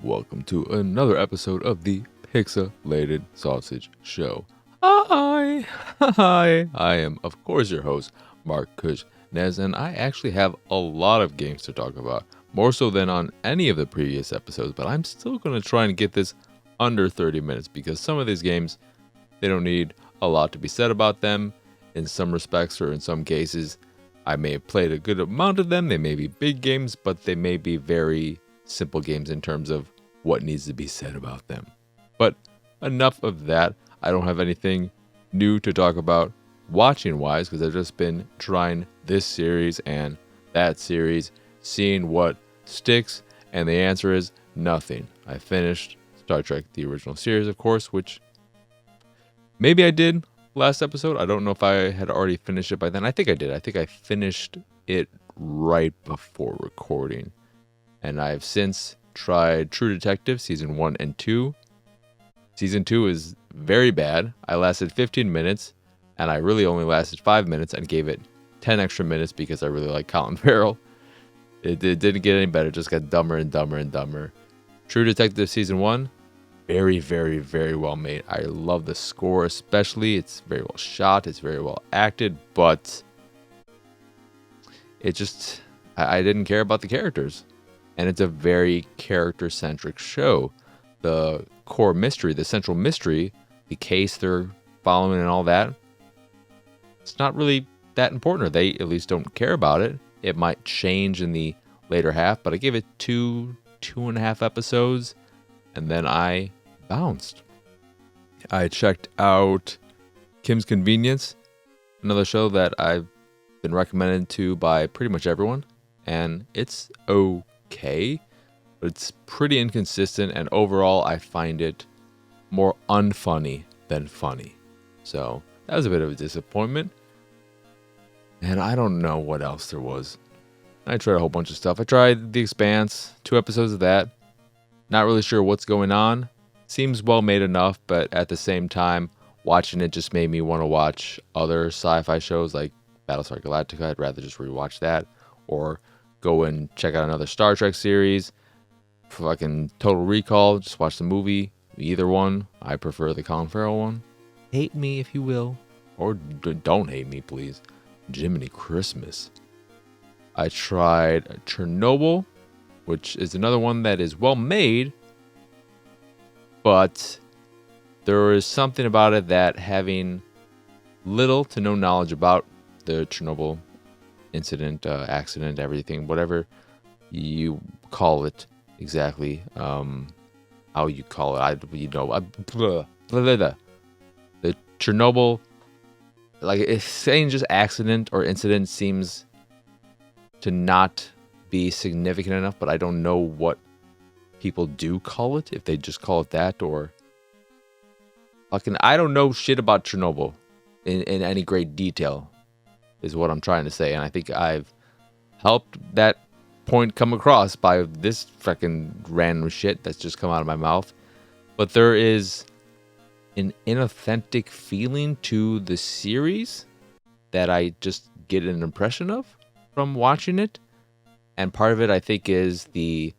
welcome to another episode of the Pixelated Sausage Show. Hi, I am, of course, your host, Mark Kushnez, and I actually have a lot of games to talk about, more so than on any of the previous episodes, but I'm still going to try and get this under 30 minutes because some of these games, they don't need a lot to be said about them in some respects or in some cases. I may have played a good amount of them. They may be big games, but they may be very simple games in terms of what needs to be said about them. But enough of that. I don't have anything new to talk about watching wise because I've just been trying this series and that series, seeing what sticks, and the answer is nothing. I finished Star Trek, the original series, of course, which maybe I did last episode. I don't know if I had already finished it by then. I think I did. I think I finished it right before recording. And I've since tried True Detective Season 1 and 2. Season 2 is very bad. I lasted 15 minutes, and I really only lasted 5 minutes and gave it 10 extra minutes because I really like Colin Farrell. It didn't get any better. It just got dumber and dumber and dumber. True Detective Season 1, very, very, very well made. I love the score especially. It's very well shot. It's very well acted, but it just, I didn't care about the characters. And it's a very character-centric show. The core mystery, the central mystery, the case they're following and all that, it's not really that important, or they at least don't care about it. It might change in the later half, but I gave it two and a half episodes, and then I bounced. I checked out Kim's Convenience, another show that I've been recommended to by pretty much everyone, and it's okay, but it's pretty inconsistent, and overall I find it more unfunny than funny. So that was a bit of a disappointment. And I don't know what else there was. I tried a whole bunch of stuff. I tried The Expanse, 2 episodes of that. Not really sure what's going on. Seems well made enough, but at the same time, watching it just made me want to watch other sci-fi shows like Battlestar Galactica. I'd rather just rewatch that, or go and check out another Star Trek series. Fucking Total Recall, just watch the movie. Either one. I prefer the Colin Farrell one. Hate me if you will. Or don't hate me, please. Jiminy Christmas. I tried Chernobyl, which is another one that is well made, but there is something about it that, having little to no knowledge about the Chernobyl incident, accident, everything, whatever you call it exactly, how you call it, the Chernobyl, like, if saying just accident or incident seems to not be significant enough, but I don't know what people do call it, if they just call it that, or fucking, I don't know shit about Chernobyl in any great detail, is what I'm trying to say, and I think I've helped that point come across by this fucking random shit that's just come out of my mouth. But there is an inauthentic feeling to the series that I just get an impression of from watching it, and part of it I think is the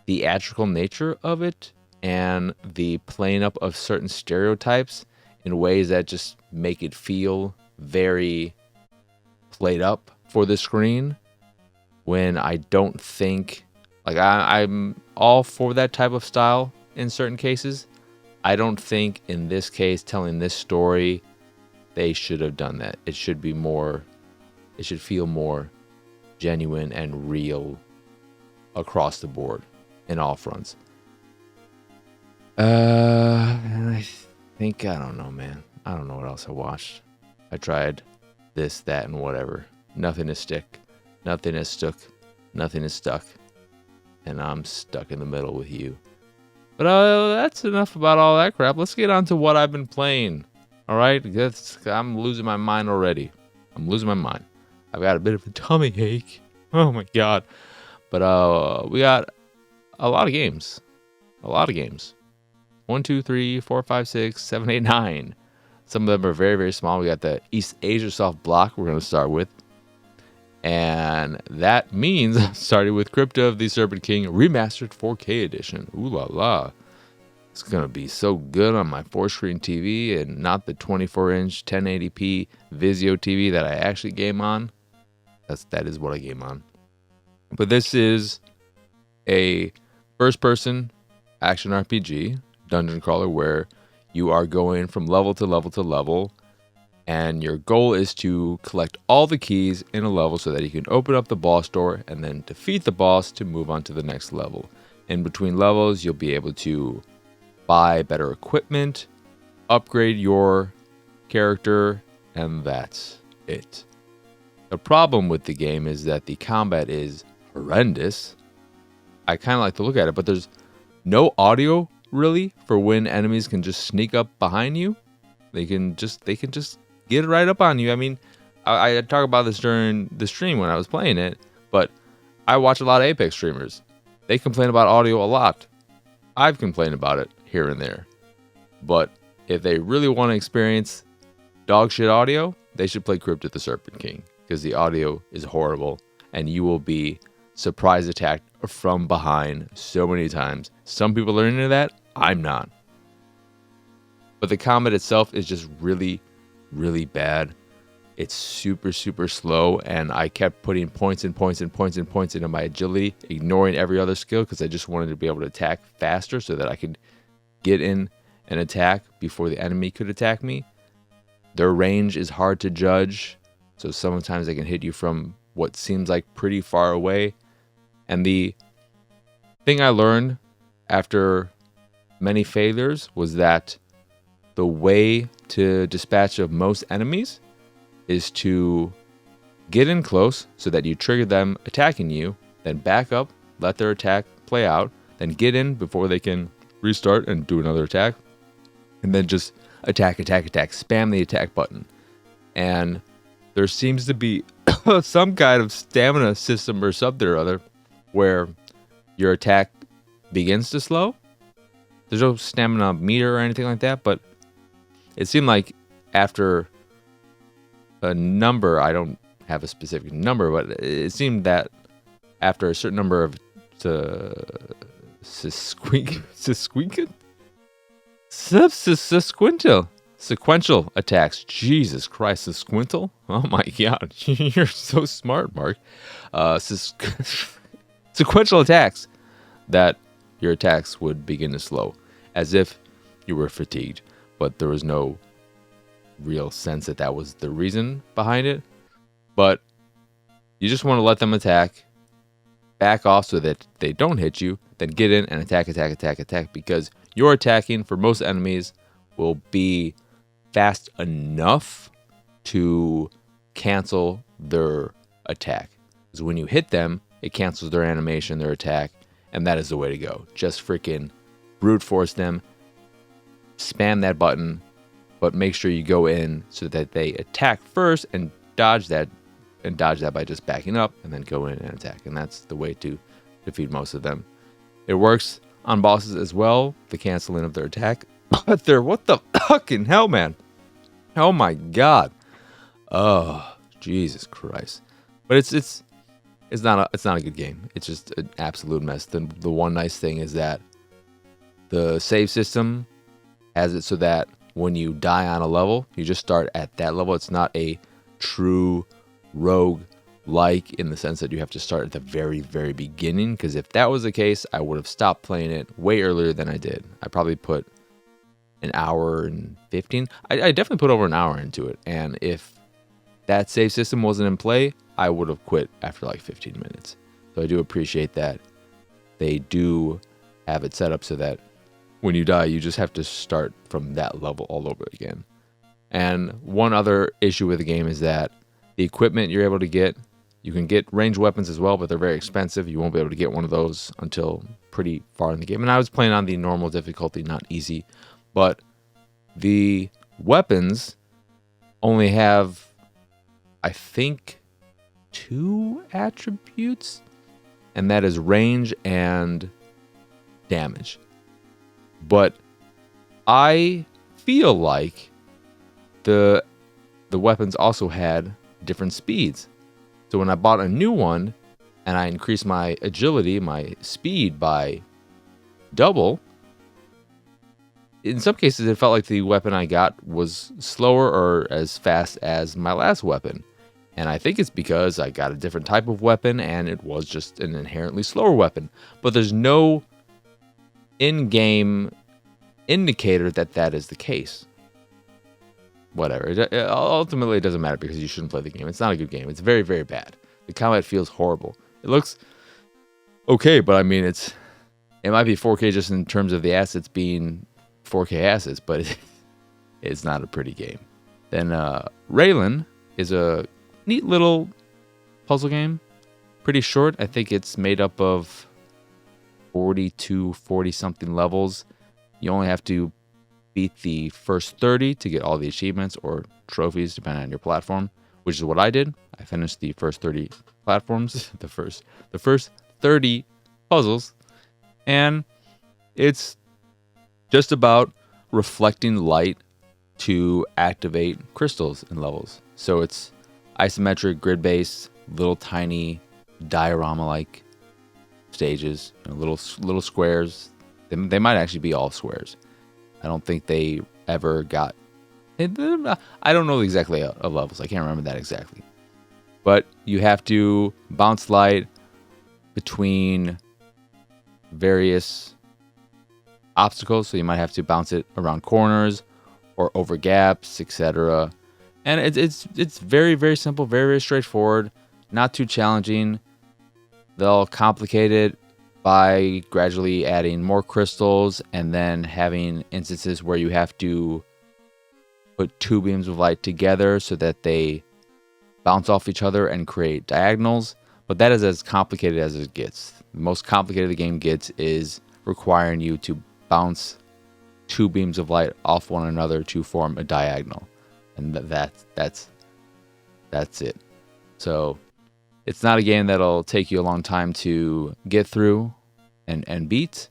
theatrical nature of it and the playing up of certain stereotypes in ways that just make it feel very played up for the screen, when I don't think, like, I'm all for that type of style in certain cases. I don't think in this case, telling this story, they should have done that. It should be more, it should feel more genuine and real across the board in all fronts. And I think, I don't know, man. I don't know what else I watched. I tried this, that, and whatever. Nothing is stick. Nothing is stuck. Nothing is stuck. And I'm stuck in the middle with you. But that's enough about all that crap. Let's get on to what I've been playing. Alright? I'm losing my mind already. I'm losing my mind. I've got a bit of a tummy ache. Oh my god. But we got a lot of games. A lot of games. 1, 2, 3, 4, 5, 6, 7, 8, 9. Some of them are very, very small. We got the East Asia soft block we're going to start with. And that means starting with Crypt of the Serpent King Remastered 4K Edition. Ooh la la. It's going to be so good on my 4-screen TV and not the 24-inch 1080p Vizio TV that I actually game on. That is what I game on. But this is a first-person action RPG dungeon crawler where you are going from level to level to level, and your goal is to collect all the keys in a level so that you can open up the boss door and then defeat the boss to move on to the next level. In between levels, you'll be able to buy better equipment, upgrade your character, and that's it. The problem with the game is that the combat is horrendous. I kind of like to look at it, but there's no audio really for when enemies can just sneak up behind you. They can just get right up on you. I mean, I talk about this during the stream when I was playing it, but I watch a lot of Apex streamers. They complain about audio a lot. I've complained about it here and there. But if they really want to experience dog shit audio, they should play Crypt of the Serpent King, because the audio is horrible and you will be surprise attacked from behind so many times. Some people are into that. I'm not. But the combat itself is just really, really bad. It's super, super slow, and I kept putting points into my agility, ignoring every other skill because I just wanted to be able to attack faster so that I could get in and attack before the enemy could attack me. Their range is hard to judge, so sometimes they can hit you from what seems like pretty far away. And the thing I learned after many failures was that the way to dispatch of most enemies is to get in close so that you trigger them attacking you, then back up, let their attack play out, then get in before they can restart and do another attack, and then just attack, spam the attack button. And there seems to be some kind of stamina system or something or other where your attack begins to slow. There's no stamina meter or anything like that, but it seemed like after a number, I don't have a specific number, but it seemed that after a certain number of sequential attacks. Jesus Christ, sequential? Oh my God, you're so smart, Mark. Sequential attacks, that your attacks would begin to slow, as if you were fatigued, but there was no real sense that was the reason behind it. But you just want to let them attack, back off so that they don't hit you, then get in and attack, because your attacking for most enemies will be fast enough to cancel their attack. Because when you hit them, it cancels their animation, their attack, and that is the way to go. Just freaking brute force them, spam that button, but make sure you go in so that they attack first and dodge that by just backing up and then go in and attack. And that's the way to defeat most of them. It works on bosses as well, the canceling of their attack. But what the fucking hell, man? Oh my God. Oh, Jesus Christ. But it's not a good game. It's just an absolute mess. The one nice thing is that the save system has it so that when you die on a level, you just start at that level. It's not a true rogue like in the sense that you have to start at the very, very beginning. Because if that was the case, I would have stopped playing it way earlier than I did. I probably put an hour and 15. I definitely put over an hour into it. And if that save system wasn't in play, I would have quit after like 15 minutes. So I do appreciate that they do have it set up so that when you die, you just have to start from that level all over again. And one other issue with the game is that the equipment you're able to get, you can get ranged weapons as well, but they're very expensive. You won't be able to get one of those until pretty far in the game. And I was playing on the normal difficulty, not easy. But the weapons only have, I think, 2 attributes, and that is range and damage. But I feel like the weapons also had different speeds. So when I bought a new one and I increased my agility, my speed by double, in some cases it felt like the weapon I got was slower or as fast as my last weapon. And I think it's because I got a different type of weapon and it was just an inherently slower weapon. But there's no in-game indicator that that is the case. Whatever. Ultimately, it doesn't matter because you shouldn't play the game. It's not a good game. It's very, very bad. The combat feels horrible. It looks okay, but I mean, it might be 4K just in terms of the assets being 4K assets, but it's not a pretty game. Then Rayland is a neat little puzzle game. Pretty short. I think it's made up of 40 to 40 something levels. You only have to beat the first 30 to get all the achievements or trophies depending on your platform, which is what I did. I finished the first 30 platforms, the first 30 puzzles, and it's just about reflecting light to activate crystals in levels. So it's isometric, grid-based, little tiny diorama-like stages, little squares. They might actually be all squares. I don't think they ever got... I don't know exactly of levels. I can't remember that exactly. But you have to bounce light between various obstacles. So you might have to bounce it around corners or over gaps, etc. And it's very, very simple, very, very straightforward. Not too challenging. They'll complicate it by gradually adding more crystals and then having instances where you have to put two beams of light together so that they bounce off each other and create diagonals. But that is as complicated as it gets. The most complicated the game gets is requiring you to bounce two beams of light off one another to form a diagonal. And that's it. So it's not a game that'll take you a long time to get through and beat.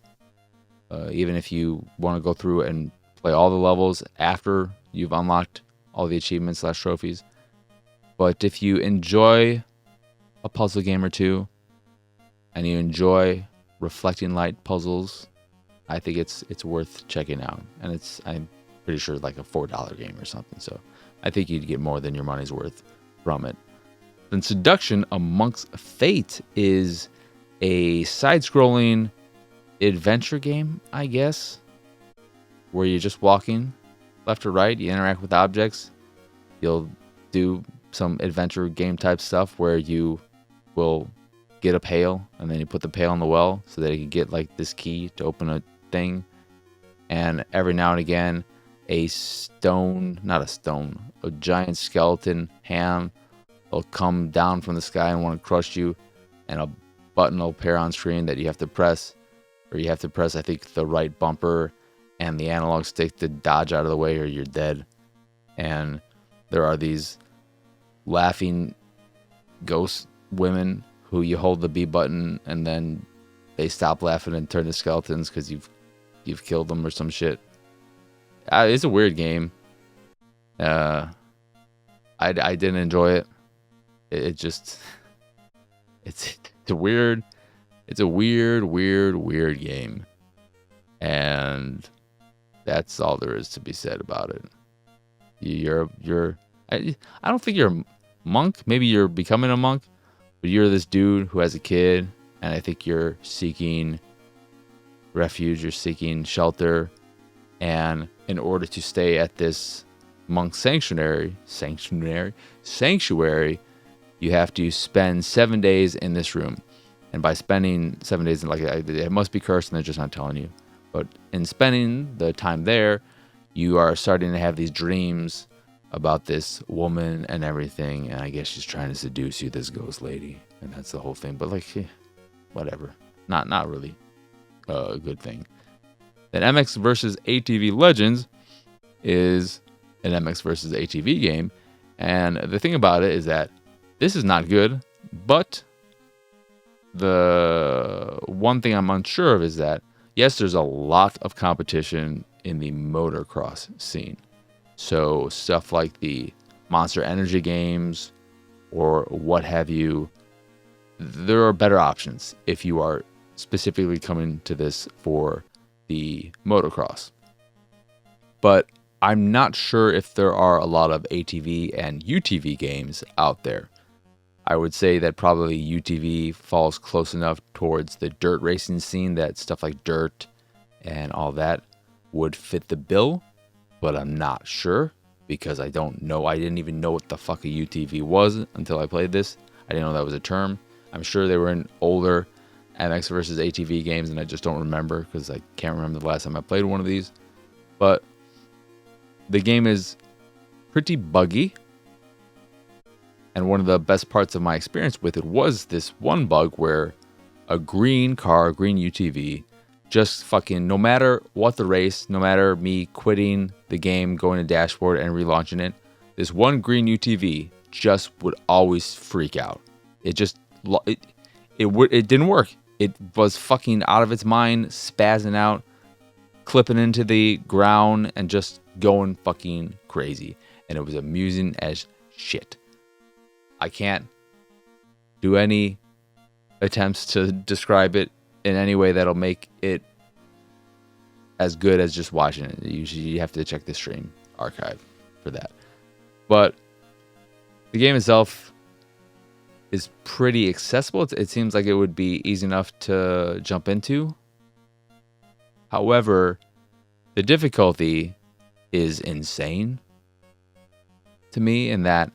Even if you want to go through and play all the levels after you've unlocked all the achievements / trophies. But if you enjoy a puzzle game or two and you enjoy reflecting light puzzles, I think it's worth checking out. And I'm pretty sure it's like a $4 game or something. So I think you'd get more than your money's worth from it. Then Seduction Amongst Fate is a side-scrolling adventure game, I guess, where you're just walking left or right. You interact with objects. You'll do some adventure game type stuff where you will get a pail and then you put the pail in the well so that you can get like this key to open a thing. And every now and again, a giant skeleton ham will come down from the sky and want to crush you, and a button will appear on screen that you have to press, or you have to press, I think, the right bumper and the analog stick to dodge out of the way or you're dead. And there are these laughing ghost women who you hold the B button and then they stop laughing and turn to skeletons because you've killed them or some shit. It's a weird game. I didn't enjoy it. It's a weird game, and that's all there is to be said about it. I don't think you're a monk. Maybe you're becoming a monk, but you're this dude who has a kid, and I think you're seeking refuge, you're seeking shelter, and in order to stay at this monk sanctuary, you have to spend 7 days in this room. And by spending 7 days, it must be cursed and they're just not telling you. But in spending the time there, you are starting to have these dreams about this woman and everything. And I guess she's trying to seduce you, this ghost lady. And that's the whole thing. But whatever. Not really a good thing. Then MX vs. ATV Legends is an MX vs. ATV game. And the thing about it is that this is not good, but the one thing I'm unsure of is that, yes, there's a lot of competition in the motocross scene. So stuff like the Monster Energy games or what have you, there are better options if you are specifically coming to this for the motocross. But I'm not sure if there are a lot of ATV and UTV games out there. I would say that probably UTV falls close enough towards the dirt racing scene that stuff like Dirt and all that would fit the bill, but I'm not sure because I don't know. I didn't even know what the fuck a UTV was until I played this. I didn't know that was a term. I'm sure they were in older MX versus ATV games, and I just don't remember because I can't remember the last time I played one of these. But the game is pretty buggy, and one of the best parts of my experience with it was this one bug where a green car, green UTV, just fucking, no matter what the race, no matter me quitting the game, going to dashboard and relaunching it, this one green UTV just would always freak out. It didn't work. It was fucking out of its mind, spazzing out, clipping into the ground, and just going fucking crazy. And it was amusing as shit. I can't do any attempts to describe it in any way that'll make it as good as just watching it. Usually you have to check the stream archive for that. But the game itself is pretty accessible. It seems like it would be easy enough to jump into. However, the difficulty is insane to me in that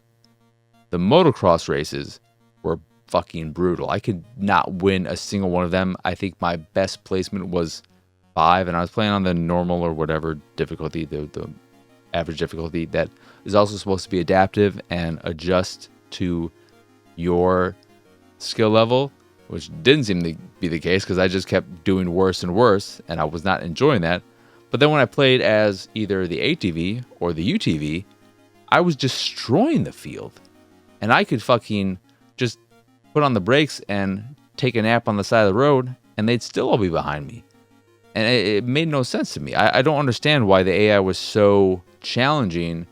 the motocross races were fucking brutal. I could not win a single one of them. I think my best placement was 5, and I was playing on the normal or whatever difficulty, the average difficulty that is also supposed to be adaptive and adjust to your skill level, which didn't seem to be the case because I just kept doing worse and worse, and I was not enjoying that. But then when I played as either the ATV or the UTV, I was destroying the field, and I could fucking just put on the brakes and take a nap on the side of the road, and they'd still all be behind me. And it made no sense to me. I don't understand why the AI was so challenging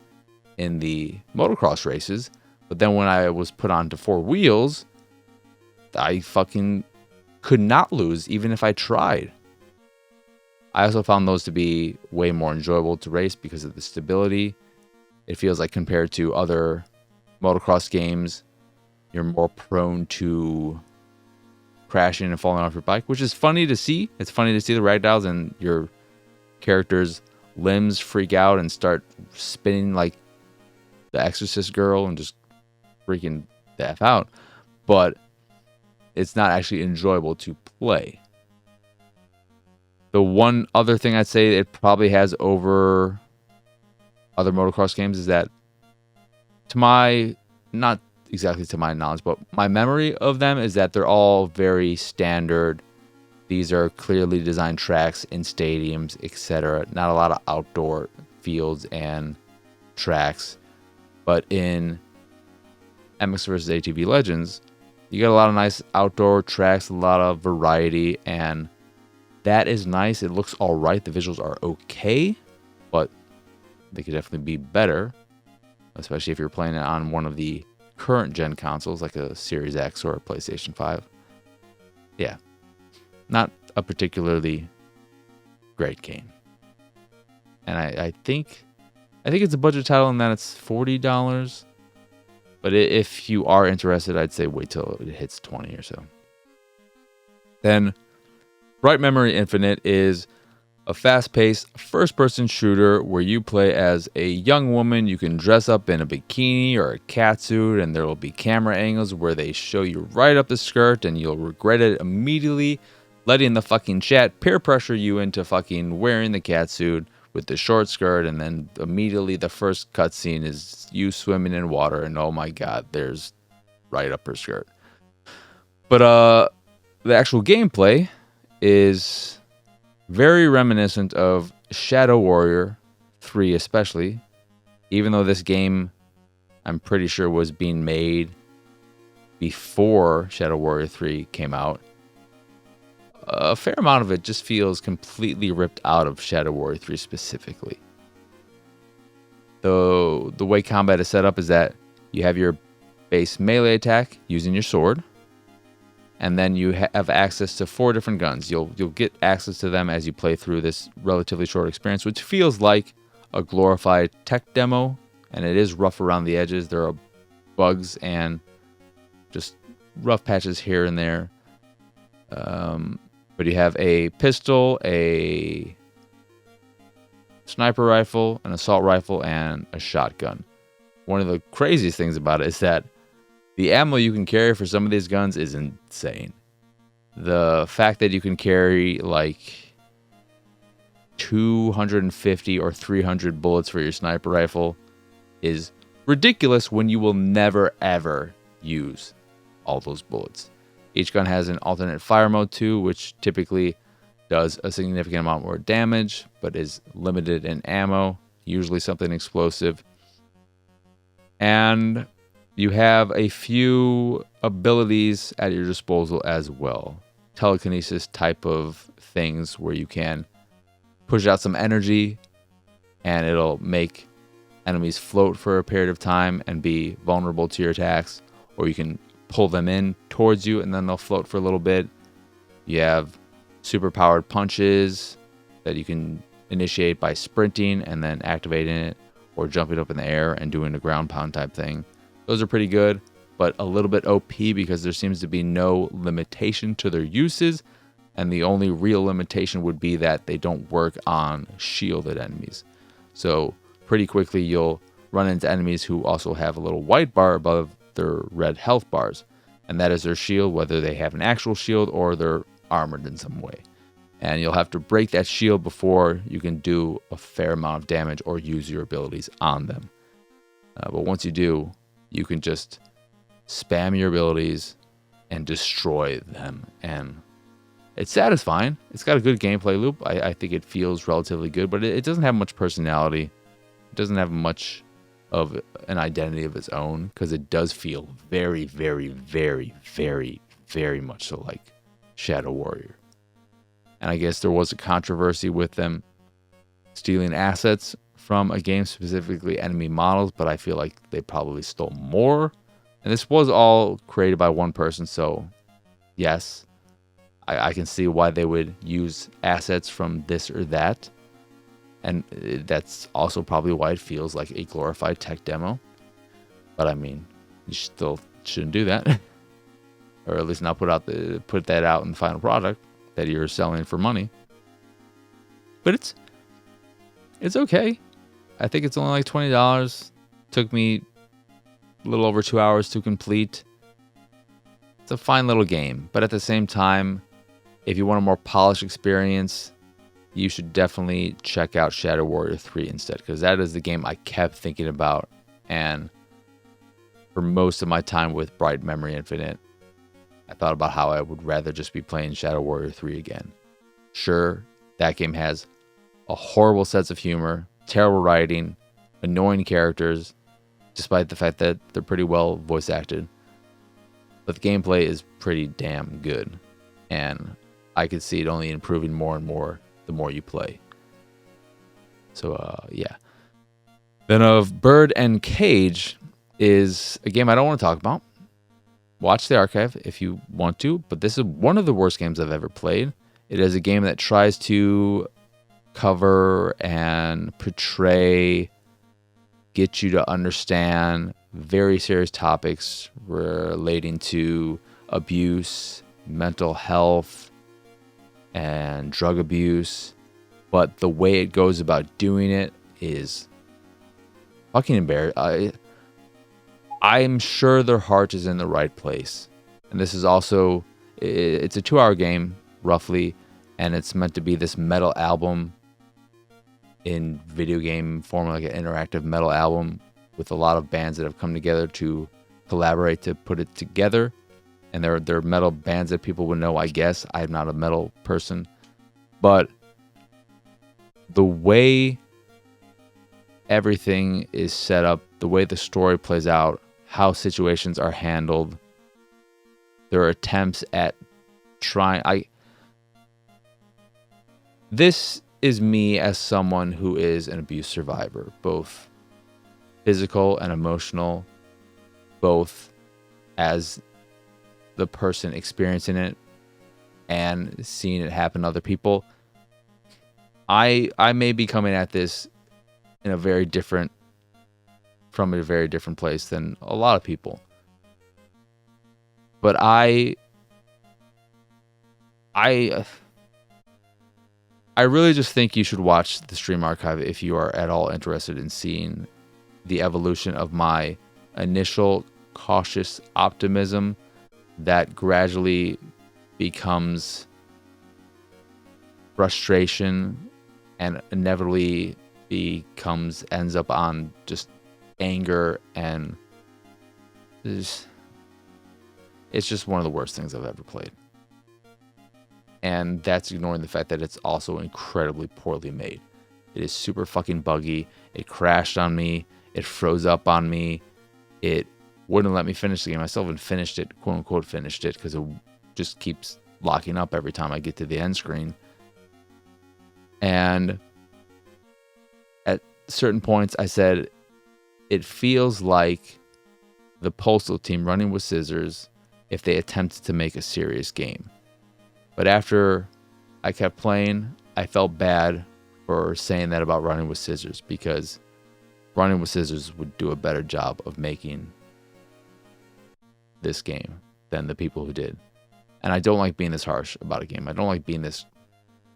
in the motocross races, but then when I was put onto 4 wheels, I fucking could not lose even if I tried. I also found those to be way more enjoyable to race because of the stability. It feels like compared to other motocross games, you're more prone to crashing and falling off your bike, which is funny to see. It's funny to see the ragdolls and your character's limbs freak out and start spinning like the Exorcist girl and just freaking the F out. But it's not actually enjoyable to play. The one other thing I'd say it probably has over other motocross games is that, to my, not exactly to my knowledge, but my memory of them is that they're all very standard. These are clearly designed tracks in stadiums, etc. Not a lot of outdoor fields and tracks. But in MX vs. ATV Legends, you get a lot of nice outdoor tracks, a lot of variety, and that is nice. It looks all right. The visuals are okay, but they could definitely be better, especially if you're playing it on one of the current gen consoles like a Series X or a PlayStation 5. Yeah, not a particularly great game. And I think it's a budget title and that it's $40. But if you are interested, I'd say wait till it hits 20 or so. Then Bright Memory Infinite is a fast-paced first-person shooter where you play as a young woman. You can dress up in a bikini or a catsuit, and there will be camera angles where they show you right up the skirt, and you'll regret it immediately, letting the fucking chat peer pressure you into fucking wearing the catsuit with the short skirt, and then immediately the first cutscene is you swimming in water, and oh my god, there's right up her skirt. But the actual gameplay is very reminiscent of Shadow Warrior 3 especially, even though this game I'm pretty sure was being made before Shadow Warrior 3 came out. A fair amount of it just feels completely ripped out of Shadow Warrior 3 specifically. The way combat is set up is that you have your base melee attack using your sword. And then you have access to 4 different guns. You'll get access to them as you play through this relatively short experience, which feels like a glorified tech demo, and it is rough around the edges. There are bugs and just rough patches here and there. But you have a pistol, a sniper rifle, an assault rifle, and a shotgun. One of the craziest things about it is that the ammo you can carry for some of these guns is insane. The fact that you can carry like 250 or 300 bullets for your sniper rifle is ridiculous when you will never ever use all those bullets. Each gun has an alternate fire mode too, which typically does a significant amount more damage, but is limited in ammo, usually something explosive. And you have a few abilities at your disposal as well. Telekinesis type of things where you can push out some energy and it'll make enemies float for a period of time and be vulnerable to your attacks. Or you can pull them in towards you and then they'll float for a little bit. You have super powered punches that you can initiate by sprinting and then activating it, or jumping up in the air and doing a ground pound type thing. Those are pretty good, but a little bit OP because there seems to be no limitation to their uses, and the only real limitation would be that they don't work on shielded enemies. So pretty quickly you'll run into enemies who also have a little white bar above their red health bars, and that is their shield, whether they have an actual shield or they're armored in some way. And you'll have to break that shield before you can do a fair amount of damage or use your abilities on them. But once you do, you can just spam your abilities and destroy them. And it's satisfying. It's got a good gameplay loop. I think it feels relatively good, but it doesn't have much personality. It doesn't have much of an identity of its own, because it does feel very, very, very, very, very much so like Shadow Warrior. And I guess there was a controversy with them stealing assets from a game, specifically enemy models, but I feel like they probably stole more. And this was all created by one person, so yes, I can see why they would use assets from this or that. And that's also probably why it feels like a glorified tech demo. But I mean, you still shouldn't do that. Or at least not put that out in the final product that you're selling for money. But it's okay. I think it's only like $20. Took me a little over 2 hours to complete. It's a fine little game, but at the same time, if you want a more polished experience, you should definitely check out Shadow Warrior 3 instead, because that is the game I kept thinking about. And for most of my time with Bright Memory Infinite, I thought about how I would rather just be playing Shadow Warrior 3 again. Sure, that game has a horrible sense of humor, terrible writing, annoying characters, despite the fact that they're pretty well voice acted. But the gameplay is pretty damn good, and I could see it only improving more and more the more you play. So, yeah. Then of Bird and Cage is a game I don't want to talk about. Watch the archive if you want to, but this is one of the worst games I've ever played. It is a game that tries to cover and portray, get you to understand very serious topics relating to abuse, mental health, and drug abuse. But the way it goes about doing it is fucking embarrassing. I'm sure their heart is in the right place. And this is also, it's a 2-hour game, roughly, and it's meant to be this metal album in video game form, like an interactive metal album with a lot of bands that have come together to collaborate to put it together. And they're metal bands that people would know, I guess. I'm not a metal person. But the way everything is set up, the way the story plays out, how situations are handled, there are attempts at trying... This is me as someone who is an abuse survivor, both physical and emotional, both as the person experiencing it and seeing it happen to other people, I may be coming at this in from a very different place than a lot of people. But I really just think you should watch the stream archive if you are at all interested in seeing the evolution of my initial cautious optimism that gradually becomes frustration and inevitably ends up on just anger, and it's just one of the worst things I've ever played. And that's ignoring the fact that it's also incredibly poorly made. It is super fucking buggy. It crashed on me. It froze up on me. It wouldn't let me finish the game. I still haven't finished it, quote unquote finished it, because it just keeps locking up every time I get to the end screen. And at certain points I said, it feels like the Postal team running with scissors if they attempted to make a serious game. But after I kept playing, I felt bad for saying that about running with scissors, because running with scissors would do a better job of making this game than the people who did. And I don't like being this harsh about a game. I don't like being this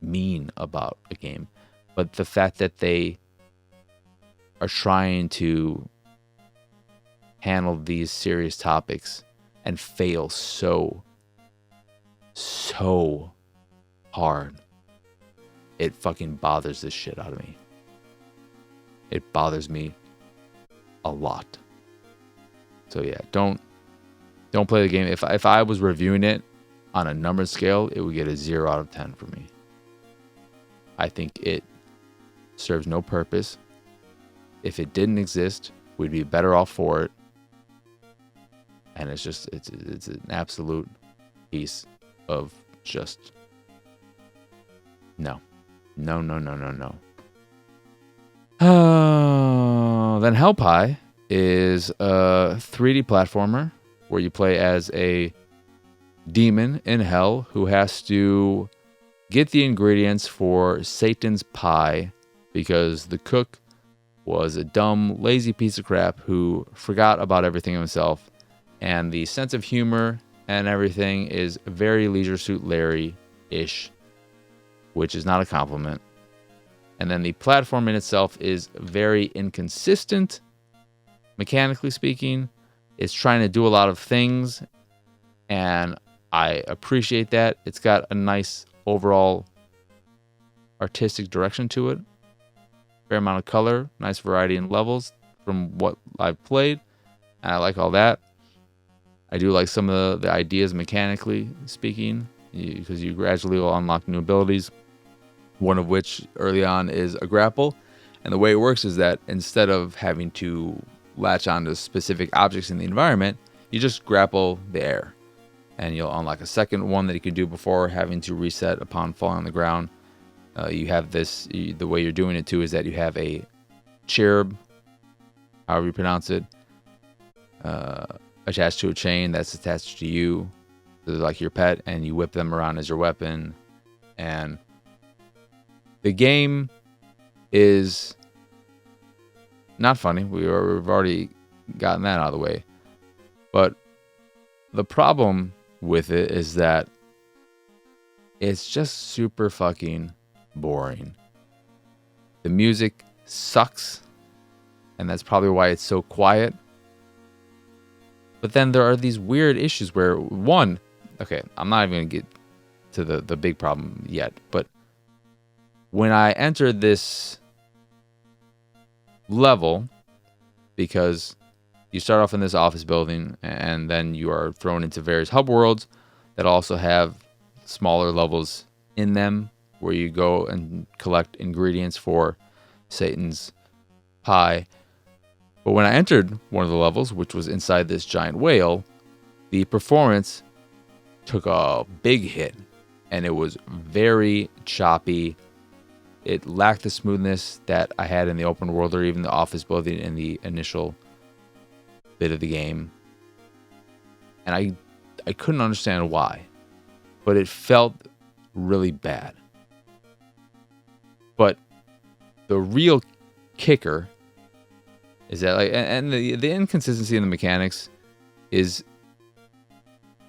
mean about a game. But the fact that they are trying to handle these serious topics and fail so hard, it fucking bothers the shit out of me. It bothers me a lot. So yeah, don't play the game. If I was reviewing it on a number scale, it would get a 0 out of 10 for me. I think it serves no purpose. If it didn't exist, we'd be better off for it. And it's an absolute piece of just no. Then Hellpie is a 3D platformer where you play as a demon in hell who has to get the ingredients for Satan's pie, because the cook was a dumb, lazy piece of crap who forgot about everything himself. And the sense of humor and everything is very Leisure Suit Larry-ish, which is not a compliment. And then the platform in itself is very inconsistent, mechanically speaking. It's trying to do a lot of things, and I appreciate that. It's got a nice overall artistic direction to it. Fair amount of color, nice variety in levels from what I've played, and I like all that. I do like some of the ideas mechanically speaking, because you gradually will unlock new abilities, one of which early on is a grapple. And the way it works is that instead of having to latch onto specific objects in the environment, you just grapple the air. And you'll unlock a second one that you can do before having to reset upon falling on the ground. You have this, the way you're doing it too is that you have a cherub, however you pronounce it, attached to a chain that's attached to you. They're like your pet, and you whip them around as your weapon. And the game is not funny. We've already gotten that out of the way. But the problem with it is that it's just super fucking boring. The music sucks, and that's probably why it's so quiet. But then there are these weird issues where, one, okay, I'm not even going to get to the big problem yet, but when I entered this level, because you start off in this office building and then you are thrown into various hub worlds that also have smaller levels in them where you go and collect ingredients for Satan's pie. But when I entered one of the levels, which was inside this giant whale, the performance took a big hit, and it was very choppy. It lacked the smoothness that I had in the open world or even the office building in the initial bit of the game. and I couldn't understand why, but it felt really bad. But the real kicker is that, like, and the inconsistency in the mechanics is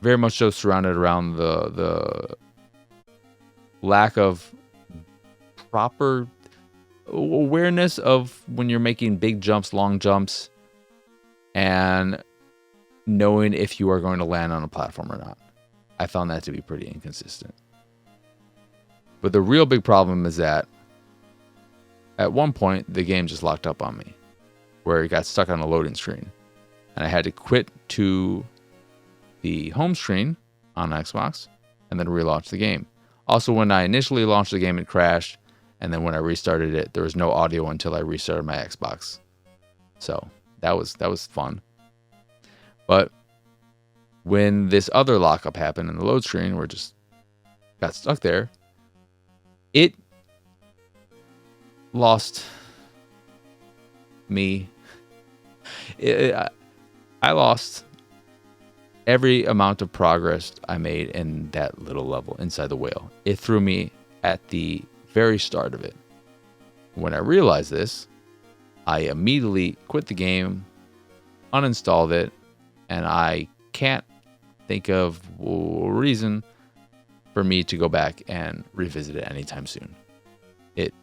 very much so surrounded around the lack of proper awareness of when you're making big jumps, long jumps, and knowing if you are going to land on a platform or not. I found that to be pretty inconsistent. But the real big problem is that at one point, the game just locked up on me, where it got stuck on a loading screen. And I had to quit to the home screen on Xbox and then relaunch the game. Also, when I initially launched the game, it crashed. And then when I restarted it, there was no audio until I restarted my Xbox. So that was fun. But when this other lockup happened in the load screen, where it just got stuck there, it lost me. I lost every amount of progress I made in that little level inside the whale. It threw me at the very start of it. When I realized this, I immediately quit the game, uninstalled it, and I can't think of a reason for me to go back and revisit it anytime soon. It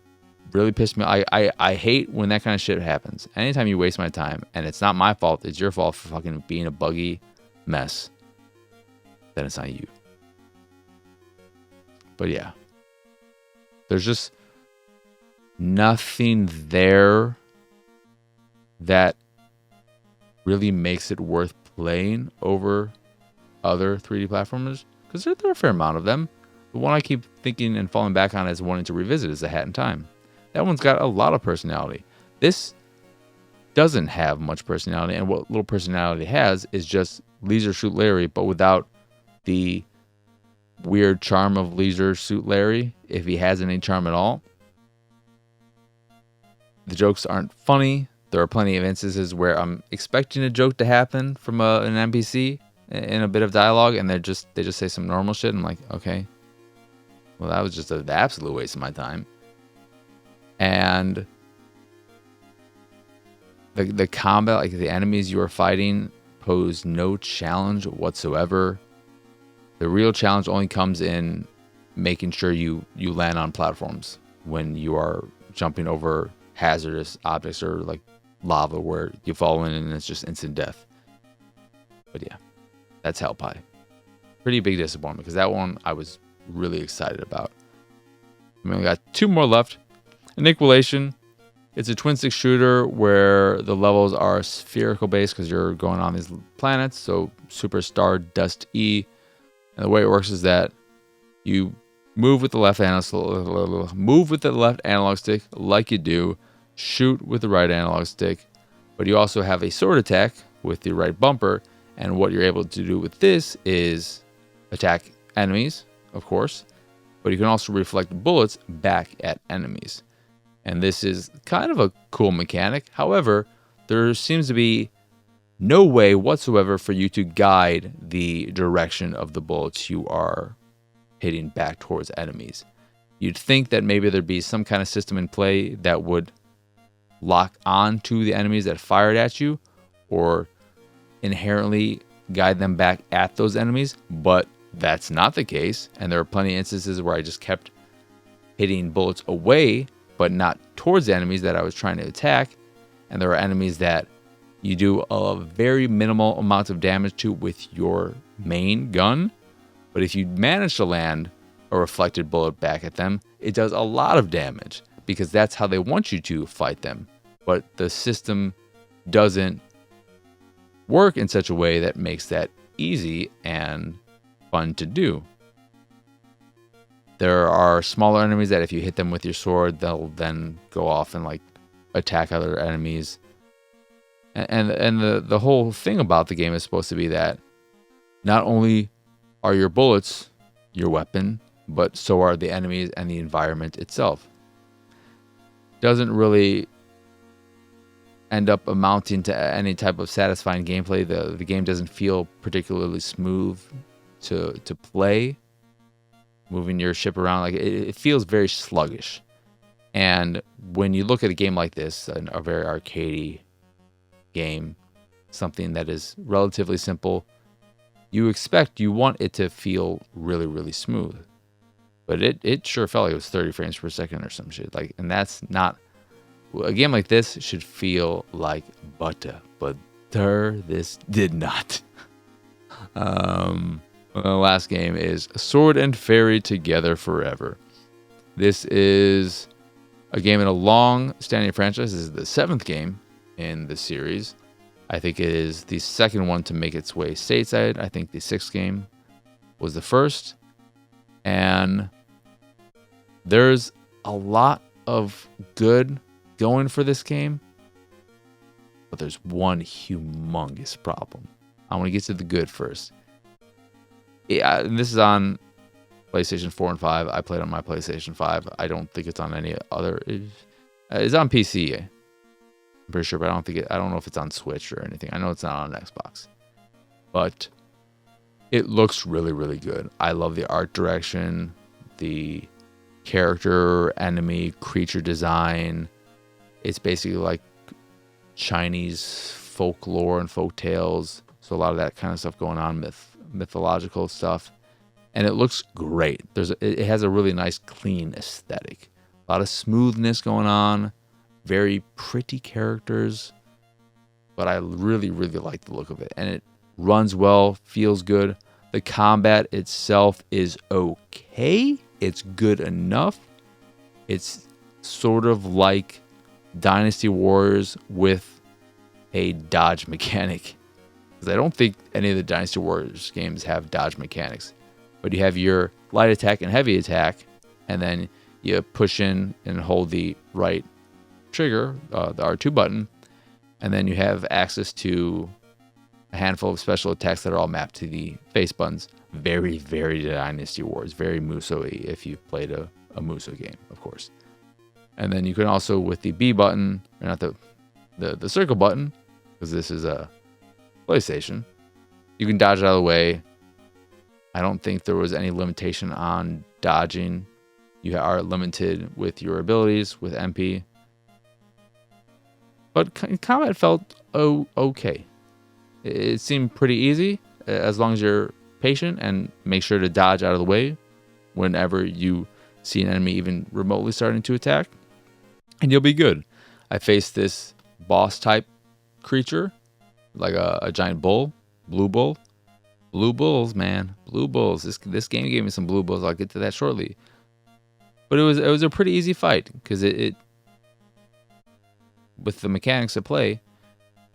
really pissed me off. I hate when that kind of shit happens. Anytime you waste my time, and it's not my fault, it's your fault for fucking being a buggy mess, then it's not you. But yeah, there's just nothing there that really makes it worth playing over other 3D platformers, because there are a fair amount of them. The one I keep thinking and falling back on as wanting to revisit is A Hat in Time. That one's got a lot of personality. This doesn't have much personality, and what little personality it has is just Leisure Suit Larry, but without the weird charm of Leisure Suit Larry, if he has any charm at all. The jokes aren't funny. There are plenty of instances where I'm expecting a joke to happen from an NPC in a bit of dialogue, and they just say some normal shit. I'm like, okay, well, that was just an absolute waste of my time. And the combat, like the enemies you are fighting, pose no challenge whatsoever. The real challenge only comes in making sure you land on platforms when you are jumping over hazardous objects or like lava where you fall in and it's just instant death. But yeah, that's Hell Pie. Pretty big disappointment, because that one I was really excited about. I mean, we got two more left. Aniquilation. It's a twin stick shooter where the levels are spherical based because you're going on these planets, so super star dust E. And the way it works is that you move with the left analog stick like you do, shoot with the right analog stick, but you also have a sword attack with the right bumper. And what you're able to do with this is attack enemies, of course, but you can also reflect bullets back at enemies. And this is kind of a cool mechanic. However, there seems to be no way whatsoever for you to guide the direction of the bullets you are hitting back towards enemies. You'd think that maybe there'd be some kind of system in play that would lock on to the enemies that fired at you, or inherently guide them back at those enemies, but that's not the case. And there are plenty of instances where I just kept hitting bullets away, but not towards the enemies that I was trying to attack. And there are enemies that you do a very minimal amount of damage to with your main gun, but if you manage to land a reflected bullet back at them, it does a lot of damage, because that's how they want you to fight them. But the system doesn't work in such a way that makes that easy and fun to do. There are smaller enemies that if you hit them with your sword, they'll then go off and like attack other enemies. And the whole thing about the game is supposed to be that not only are your bullets your weapon, but so are the enemies and the environment itself. Doesn't really end up amounting to any type of satisfying gameplay. The game doesn't feel particularly smooth to play. Moving your ship around, like it feels very sluggish. And when you look at a game like this, a very arcadey game, something that is relatively simple, you want it to feel really, really smooth. But it sure felt like it was 30 frames per second or some shit. Like, and that's not, a game like this should feel like butter, but this did not. The last game is Sword and Fairy Together Forever. This is a game in a long-standing franchise. This is the 7th game in the series. I think it is the second one to make its way stateside. I think the 6th game was the first. And there's a lot of good going for this game, but there's one humongous problem. I want to get to the good first. Yeah, and this is on PlayStation 4 and 5. I played on my PlayStation 5. I don't think it's on any other. It's on PC. I'm pretty sure, but I don't know if it's on Switch or anything. I know it's not on Xbox. But it looks really, really good. I love the art direction, the character, enemy, creature design. It's basically like Chinese folklore and folk tales. So a lot of that kind of stuff going on, mythological stuff. And it looks great. It has a really nice, clean aesthetic. A lot of smoothness going on. Very pretty characters. But I really, really like the look of it. And it runs well, feels good. The combat itself is okay. It's good enough. It's sort of like Dynasty Warriors with a dodge mechanic. Because I don't think any of the Dynasty Warriors games have dodge mechanics. But you have your light attack and heavy attack, and then you push in and hold the right trigger, the R2 button, and then you have access to a handful of special attacks that are all mapped to the face buttons. Very, very Dynasty Wars, very Muso-y if you've played a Muso game, of course. And then you can also, with the B button, or not the circle button, because this is a PlayStation, you can dodge out of the way. I don't think there was any limitation on dodging. You are limited with your abilities with MP. But combat felt okay. It seemed pretty easy as long as you're patient and make sure to dodge out of the way whenever you see an enemy even remotely starting to attack. And you'll be good. I faced this boss type creature, like a giant bull, blue bull. Blue bulls, man. Blue bulls. This game gave me some blue bulls. I'll get to that shortly. But it was a pretty easy fight because it with the mechanics at play,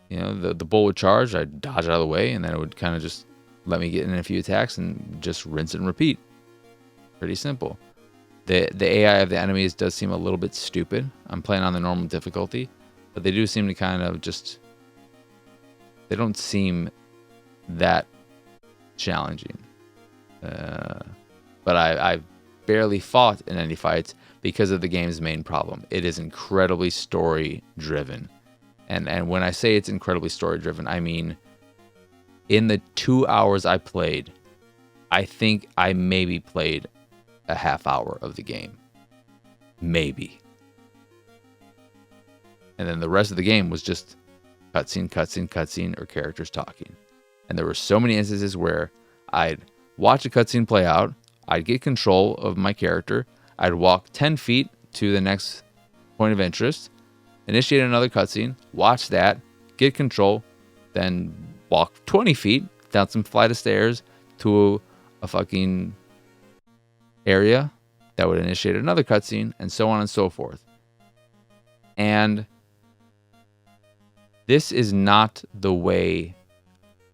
you know, the bull would charge, I'd dodge out of the way, and then it would kind of just let me get in a few attacks and just rinse and repeat. Pretty simple. The AI of the enemies does seem a little bit stupid. I'm playing on the normal difficulty, but they do seem to kind of just, they don't seem that challenging. But I barely fought in any fights because of the game's main problem. It is incredibly story driven. And when I say it's incredibly story driven, I mean in the 2 hours I played, I think I maybe played a half hour of the game. Maybe. And then the rest of the game was just cutscene, or characters talking. And there were so many instances where I'd watch a cutscene play out, I'd get control of my character, I'd walk 10 feet to the next point of interest, initiate another cutscene, watch that, get control, then walk 20 feet down some flight of stairs to a fucking area that would initiate another cutscene, and so on and so forth. And this is not the way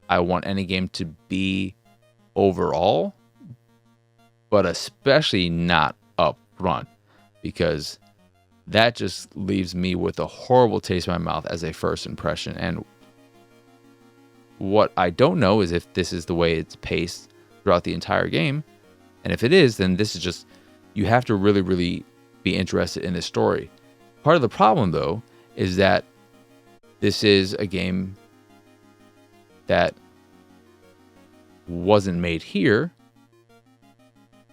I want any game to be overall, but especially not up front, because that just leaves me with a horrible taste in my mouth as a first impression. And what I don't know is if this is the way it's paced throughout the entire game. And if it is, then this is just, you have to really, really be interested in this story. Part of the problem, though, is that This is a game that wasn't made here.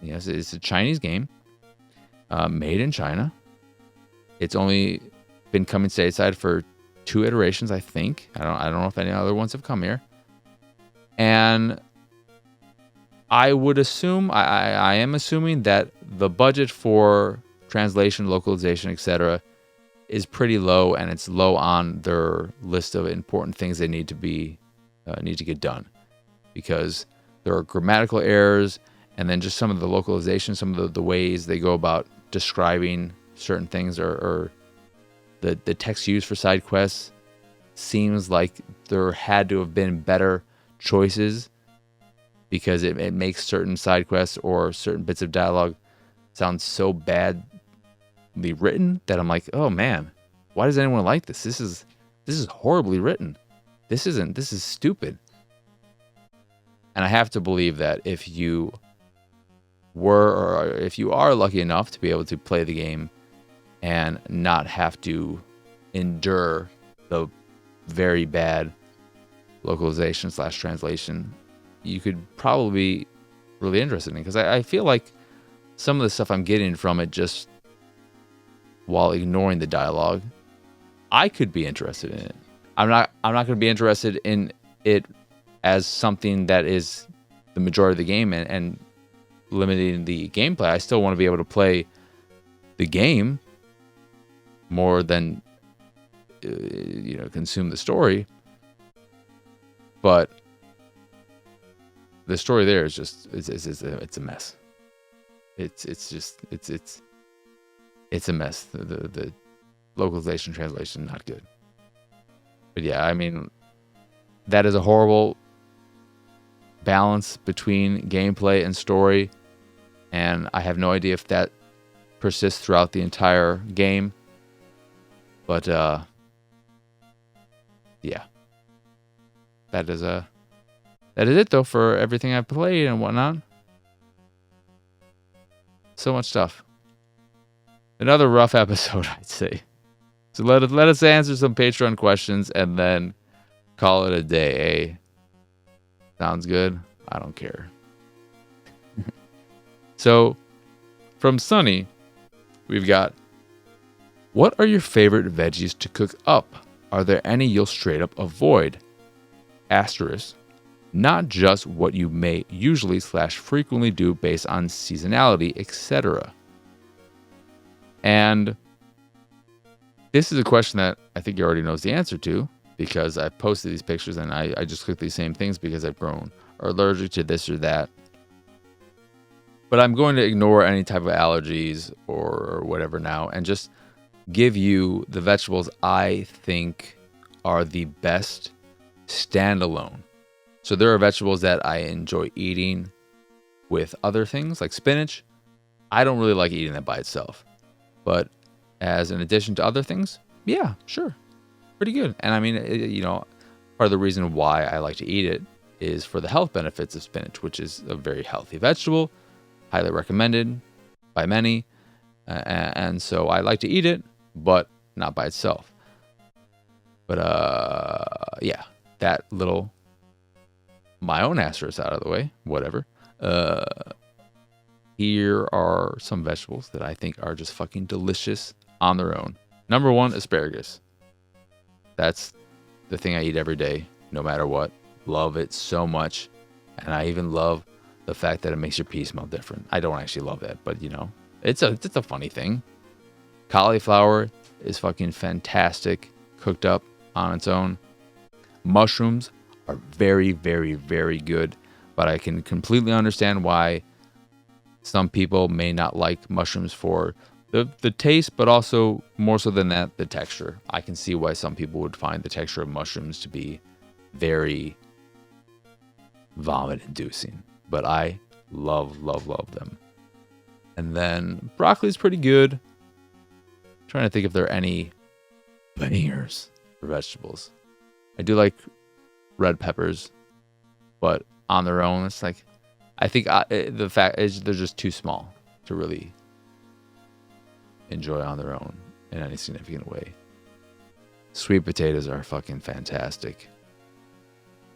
Yes, it's a Chinese game, made in China. It's only been coming stateside for 2 iterations, I think. I don't know if any other ones have come here. And I would assume, I am assuming that the budget for translation, localization, etc., is pretty low, and it's low on their list of important things they need to get done, because there are grammatical errors, and then just some of the localization, some of the ways they go about describing certain things, or the text used for side quests seems like there had to have been better choices, because it makes certain side quests or certain bits of dialogue sound so badly written that I'm like, oh man, why does anyone like this? This is horribly written. This is stupid. And I have to believe that if you are lucky enough to be able to play the game and not have to endure the very bad localization / translation, you could probably be really interested in it, because I feel like some of the stuff I'm getting from it, just while ignoring the dialogue, I could be interested in it. I'm not going to be interested in it as something that is the majority of the game and limiting the gameplay. I still want to be able to play the game more than consume the story. But the story there is just it's a mess. It's a mess. The localization, translation, not good. But yeah, I mean, that is a horrible balance between gameplay and story, and I have no idea if that persists throughout the entire game. But yeah, that is it though for everything I've played and whatnot. So much stuff. Another rough episode, I'd say. So let us answer some Patreon questions and then call it a day, eh? Sounds good? I don't care. So, from Sunny, we've got, what are your favorite veggies to cook up? Are there any you'll straight up avoid? Asterisk. Not just what you may usually / frequently do based on seasonality, etc. And this is a question that I think you already knows the answer to, because I've posted these pictures and I just click these same things because I've grown or allergic to this or that. But I'm going to ignore any type of allergies or whatever now and just give you the vegetables I think are the best standalone. So there are vegetables that I enjoy eating with other things like spinach. I don't really like eating that by itself. But as an addition to other things, yeah, sure. Pretty good. And I mean, part of the reason why I like to eat it is for the health benefits of spinach, which is a very healthy vegetable, highly recommended by many. And so I like to eat it, but not by itself. But yeah, that little my own asterisk out of the way, whatever. Here are some vegetables that I think are just fucking delicious on their own. Number 1, asparagus. That's the thing I eat every day, no matter what. Love it so much. And I even love the fact that it makes your pee smell different. I don't actually love that, but it's a funny thing. Cauliflower is fucking fantastic, cooked up on its own. Mushrooms are very, very, very good, but I can completely understand why some people may not like mushrooms for the taste, but also more so than that, the texture. I can see why some people would find the texture of mushrooms to be very vomit-inducing, but I love, love, love them. And then broccoli's pretty good. I'm trying to think if there are any bangers for vegetables. I do like red peppers, but on their own, it's like, I think the fact is they're just too small to really enjoy on their own in any significant way. Sweet potatoes are fucking fantastic.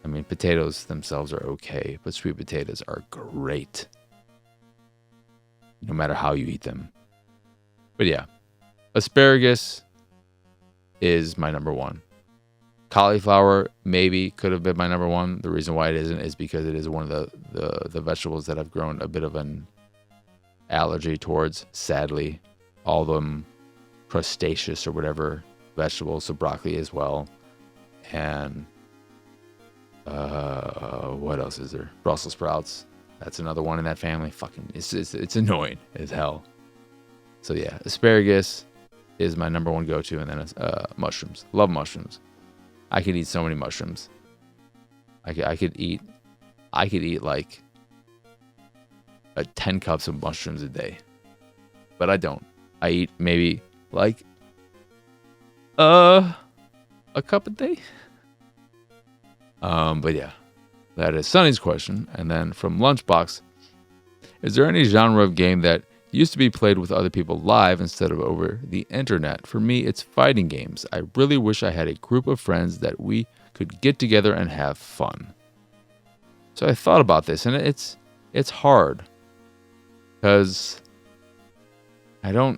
I mean, potatoes themselves are okay, but sweet potatoes are great. No matter how you eat them. But yeah, asparagus is my number one. Cauliflower maybe could have been my number one. The reason why it isn't is because it is one of the vegetables that I've grown a bit of an allergy towards, sadly. All of them crustaceous or whatever vegetables, so broccoli as well. And what else is there? Brussels sprouts. That's another one in that family. Fucking, it's annoying as hell. So yeah, asparagus is my number one go-to, and then mushrooms. Love mushrooms. I could eat so many mushrooms. I could eat like 10 cups of mushrooms a day, but I don't. I eat maybe like a cup a day. But yeah, that is Sunny's question. And then from Lunchbox, is there any genre of game that used to be played with other people live instead of over the internet? For me, it's fighting games. I really wish I had a group of friends that we could get together and have fun. So I thought about this, and it's hard because the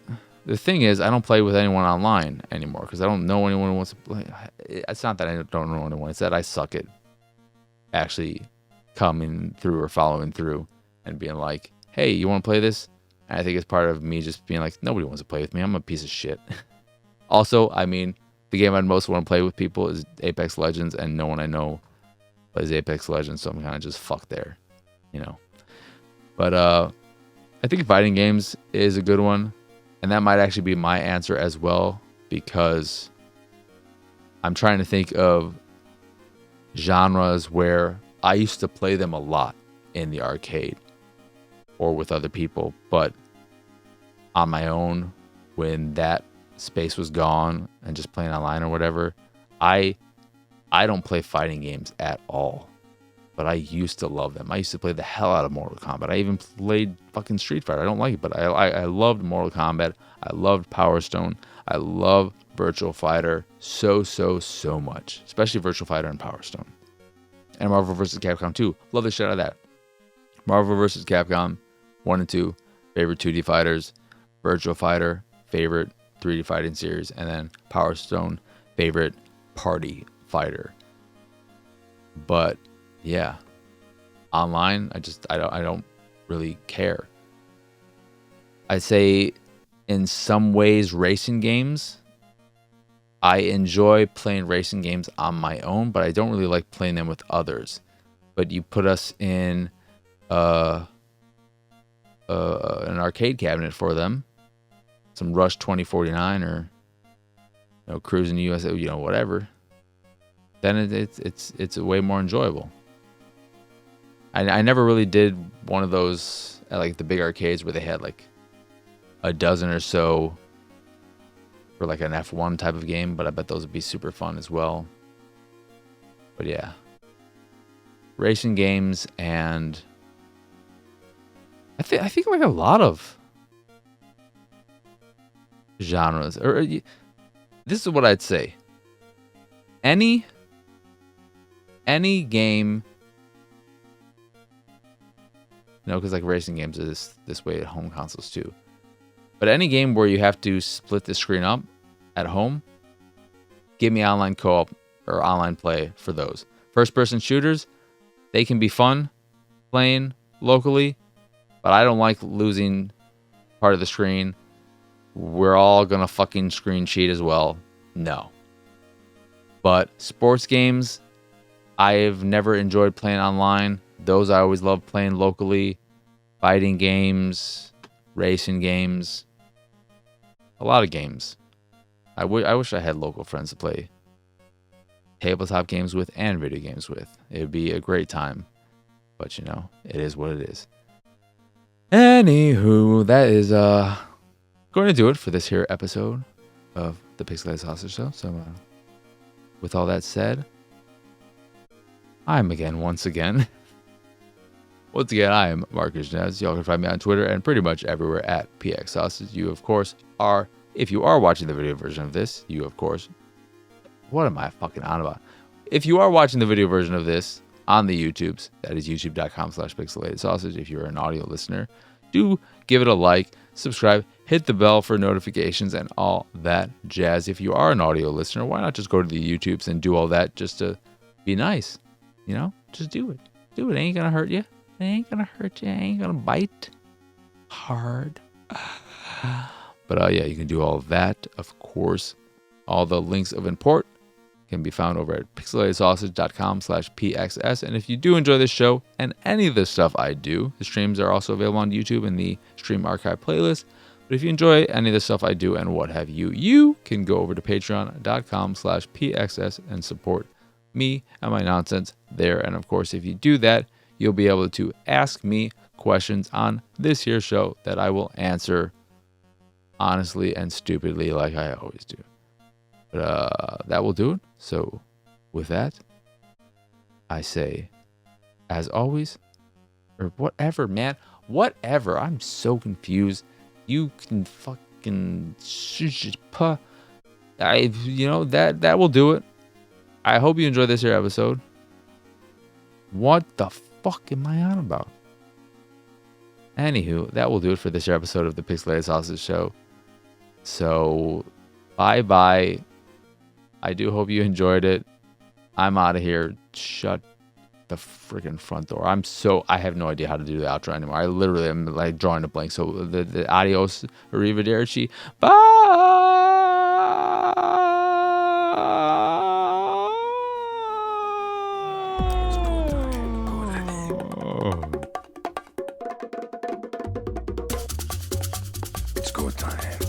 thing is, I don't play with anyone online anymore because I don't know anyone who wants to play. It's not that I don't know anyone. It's that I suck at actually coming through or following through and being like, hey, you want to play this? And I think it's part of me just being like, nobody wants to play with me. I'm a piece of shit. Also, I mean, the game I'd most want to play with people is Apex Legends, and no one I know plays Apex Legends, so I'm kind of just fucked there, you know. But I think fighting games is a good one, and that might actually be my answer as well, because I'm trying to think of genres where I used to play them a lot in the arcade or with other people, but on my own, when that space was gone and just playing online or whatever, I don't play fighting games at all, but I used to love them. I used to play the hell out of Mortal Kombat. I even played fucking Street Fighter. I don't like it, but I loved Mortal Kombat. I loved Power Stone. I love Virtual Fighter so much, especially Virtual Fighter and Power Stone. And Marvel vs. Capcom 2. Love the shit out of that. Marvel vs. Capcom 1 and 2, favorite 2D fighters. Virtual Fighter, favorite 3D fighting series. And then Power Stone, favorite party fighter. But yeah, online, I don't really care. I'd say in some ways racing games, I enjoy playing racing games on my own, but I don't really like playing them with others. But you put us in an arcade cabinet for them, some Rush 2049 or Cruising USA, whatever. Then it's way more enjoyable. I never really did one of those at like the big arcades where they had like a dozen or so for like an F1 type of game, but I bet those would be super fun as well. But yeah, racing games, and I think like a lot of genres. Or this is what I'd say: any game, because like racing games is this way at home consoles too. But any game where you have to split the screen up at home, give me online co-op or online play for those. First-person shooters, they can be fun playing locally, but I don't like losing part of the screen. We're all going to fucking screen cheat as well. No. But sports games, I've never enjoyed playing online. Those I always love playing locally. Fighting games, racing games, a lot of games. I wish I had local friends to play tabletop games with and video games with. It would be a great time. But it is what it is. Anywho, that is going to do it for this here episode of the Pixelated Sausage Show. So with all that said, once again, I am Marcus Nez. Y'all can find me on Twitter and pretty much everywhere at PX Sausage. You, of course, if you are watching the video version of this, you, of course, What am I fucking on about? If you are watching the video version of this on the YouTubes, that is youtube.com/pixelated sausage. If you're an audio listener, do give it a like, subscribe, hit the bell for notifications and all that jazz. If you are an audio listener, why not just go to the YouTubes and do all that just to be nice? You know, just do it. Do it. It ain't gonna hurt you. It ain't gonna hurt you. It ain't gonna bite hard. But yeah, you can do all that. Of course, all the links of import can be found over at pixelatedsausage.com/pxs. And if you do enjoy this show and any of the stuff I do, the streams are also available on YouTube in the stream archive playlist. But if you enjoy any of the stuff I do and what have you, you can go over to patreon.com/pxs and support me and my nonsense there. And of course, if you do that, you'll be able to ask me questions on this here show that I will answer honestly and stupidly like I always do. But that will do it. So with that, I say, as always, or whatever, man, whatever. I'm so confused. You can fucking that will do it. I hope you enjoyed this here episode. What the fuck am I on about? Anywho, that will do it for this here episode of the Pixelated Sausage Show. So, bye-bye. I do hope you enjoyed it. I'm out of here. Shut the freaking front door. I have no idea how to do the outro anymore. I literally am like drawing a blank. So the adios, arrivederci. Bye. It's go time.